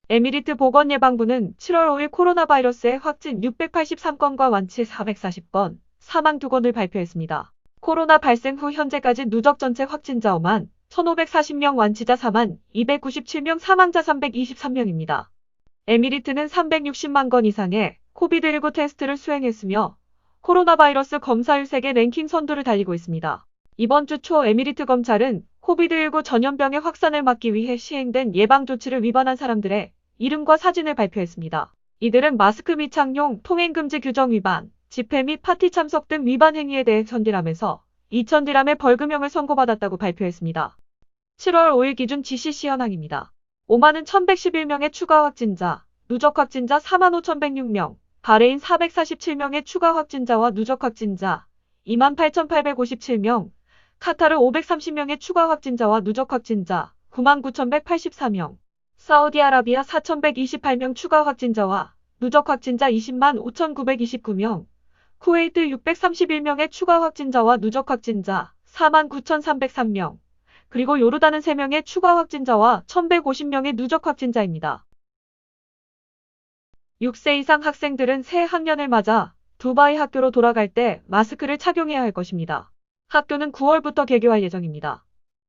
에미리트 보건예방부는 7월 5일 코로나 바이러스의 확진 683건과 완치 440건, 사망 2건을 발표했습니다. 코로나 발생 후 현재까지 누적 전체 확진자 5만 1,540명, 완치자 4만 297명, 사망자 323명입니다. 에미리트는 360만 건 이상의 코비드19 테스트를 수행했으며 코로나 바이러스 검사율 세계 랭킹 선두를 달리고 있습니다. 이번 주 초 에미리트 검찰은 코비드19 전염병의 확산을 막기 위해 시행된 예방조치를 위반한 사람들의 이름과 사진을 발표했습니다. 이들은 마스크 미착용, 통행금지 규정 위반, 집회 및 파티 참석 등 위반 행위에 대해 천디람에서 2,000디람의 벌금형을 선고받았다고 발표했습니다. 7월 5일 기준 GCC 현황입니다. 5만 1,111명의 추가 확진자, 누적 확진자 45,106명, 바레인 447명의 추가 확진자와 누적 확진자 28,857명, 카타르 530명의 추가 확진자와 누적 확진자 99,184명, 사우디아라비아 4,128명 추가 확진자와 누적 확진자 200만 5,929명, 쿠웨이트 631명의 추가 확진자와 누적 확진자 49,303명, 그리고 요르단은 3명의 추가 확진자와 1,150명의 누적 확진자입니다. 6세 이상 학생들은 새 학년을 맞아 두바이 학교로 돌아갈 때 마스크를 착용해야 할 것입니다. 학교는 9월부터 개교할 예정입니다.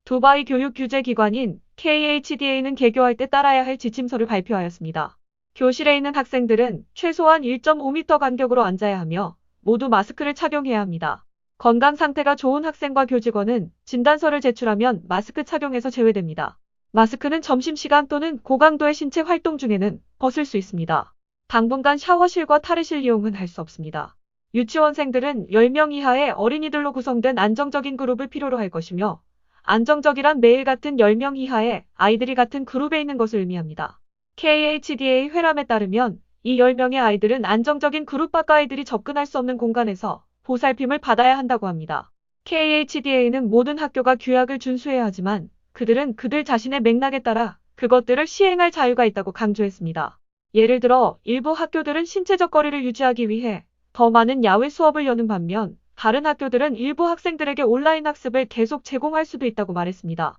두바이 교육규제기관인 KHDA는 개교할 때 따라야 할 지침서를 발표하였습니다. 교실에 있는 학생들은 최소한 1.5m 간격으로 앉아야 하며 모두 마스크를 착용해야 합니다. 건강 상태가 좋은 학생과 교직원은 진단서를 제출하면 마스크 착용에서 제외됩니다. 마스크는 점심시간 또는 고강도의 신체 활동 중에는 벗을 수 있습니다. 당분간 샤워실과 탈의실 이용은 할 수 없습니다. 유치원생들은 10명 이하의 어린이들로 구성된 안정적인 그룹을 필요로 할 것이며, 안정적이란 매일 같은 10명 이하의 아이들이 같은 그룹에 있는 것을 의미합니다. KHDA 회람에 따르면 이 10명의 아이들은 안정적인 그룹 밖 아이들이 접근할 수 없는 공간에서 보살핌을 받아야 한다고 합니다. KHDA는 모든 학교가 규약을 준수해야 하지만 그들은 그들 자신의 맥락에 따라 그것들을 시행할 자유가 있다고 강조했습니다. 예를 들어 일부 학교들은 신체적 거리를 유지하기 위해 더 많은 야외 수업을 여는 반면 다른 학교들은 일부 학생들에게 온라인 학습을 계속 제공할 수도 있다고 말했습니다.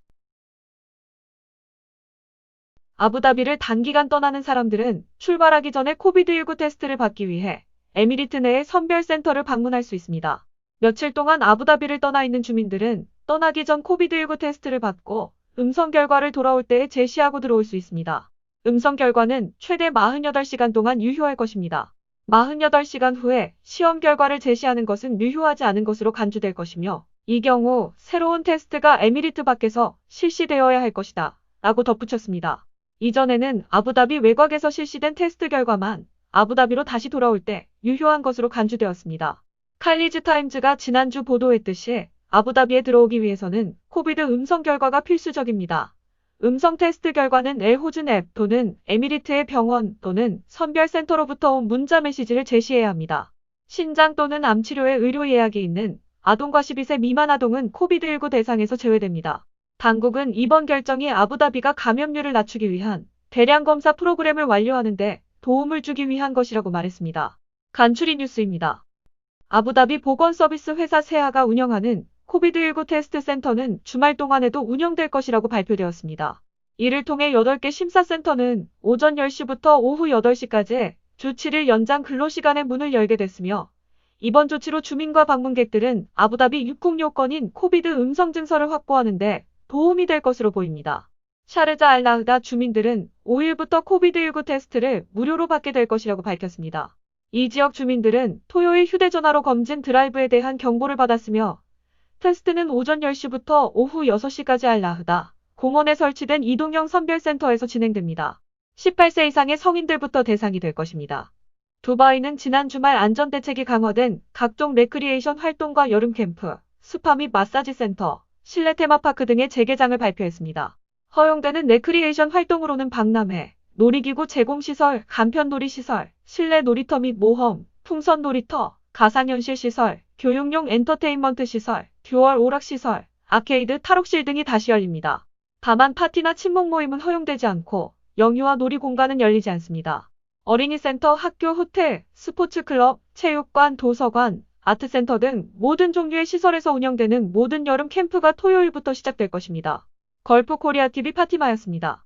아부다비를 단기간 떠나는 사람들은 출발하기 전에 코비드19 테스트를 받기 위해 에미리트 내의 선별센터를 방문할 수 있습니다. 며칠 동안 아부다비를 떠나 있는 주민들은 떠나기 전 코비드19 테스트를 받고 음성 결과를 돌아올 때에 제시하고 들어올 수 있습니다. 음성 결과는 최대 48시간 동안 유효할 것입니다. 48시간 후에 시험 결과를 제시하는 것은 유효하지 않은 것으로 간주될 것이며, 이 경우 새로운 테스트가 에미리트 밖에서 실시되어야 할 것이다 라고 덧붙였습니다. 이전에는 아부다비 외곽에서 실시된 테스트 결과만 아부다비로 다시 돌아올 때 유효한 것으로 간주되었습니다. 칼리즈 타임즈가 지난주 보도했듯이 아부다비에 들어오기 위해서는 코비드 음성 결과가 필수적입니다. 음성 테스트 결과는 엘호준 앱 또는 에미리트의 병원 또는 선별센터로부터 온 문자 메시지를 제시해야 합니다. 신장 또는 암 치료의 의료 예약이 있는 아동과 12세 미만 아동은 코비드19 대상에서 제외됩니다. 당국은 이번 결정이 아부다비가 감염률을 낮추기 위한 대량 검사 프로그램을 완료하는 데 도움을 주기 위한 것이라고 말했습니다. 간추리 뉴스입니다. 아부다비 보건서비스 회사 세아가 운영하는 코비드19 테스트 센터는 주말 동안에도 운영될 것이라고 발표되었습니다. 이를 통해 8개 심사센터는 오전 10시부터 오후 8시까지 주 7일 연장 근로시간에 문을 열게 됐으며, 이번 조치로 주민과 방문객들은 아부다비 육국 요건인 코비드 음성 증서를 확보하는 데 도움이 될 것으로 보입니다. 샤르자 알라흐다 주민들은 5일부터 코비드19 테스트를 무료로 받게 될 것이라고 밝혔습니다. 이 지역 주민들은 토요일 휴대전화로 검진 드라이브에 대한 경보를 받았으며, 테스트는 오전 10시부터 오후 6시까지 알라흐다 공원에 설치된 이동형 선별센터에서 진행됩니다. 18세 이상의 성인들부터 대상이 될 것입니다. 두바이는 지난 주말 안전대책이 강화된 각종 레크리에이션 활동과 여름 캠프, 스파 및 마사지 센터, 실내 테마파크 등의 재개장을 발표했습니다. 허용되는 레크리에이션 활동으로는 박람회, 놀이기구 제공시설, 간편놀이 시설, 실내 놀이터 및 모험, 풍선 놀이터, 가상현실 시설, 교육용 엔터테인먼트 시설, 듀얼 오락시설, 아케이드, 탈옥실 등이 다시 열립니다. 다만 파티나 친목 모임은 허용되지 않고 영유아 놀이 공간은 열리지 않습니다. 어린이센터, 학교, 호텔, 스포츠클럽, 체육관, 도서관, 아트센터 등 모든 종류의 시설에서 운영되는 모든 여름 캠프가 토요일부터 시작될 것입니다. 걸프 코리아 TV 파티마였습니다.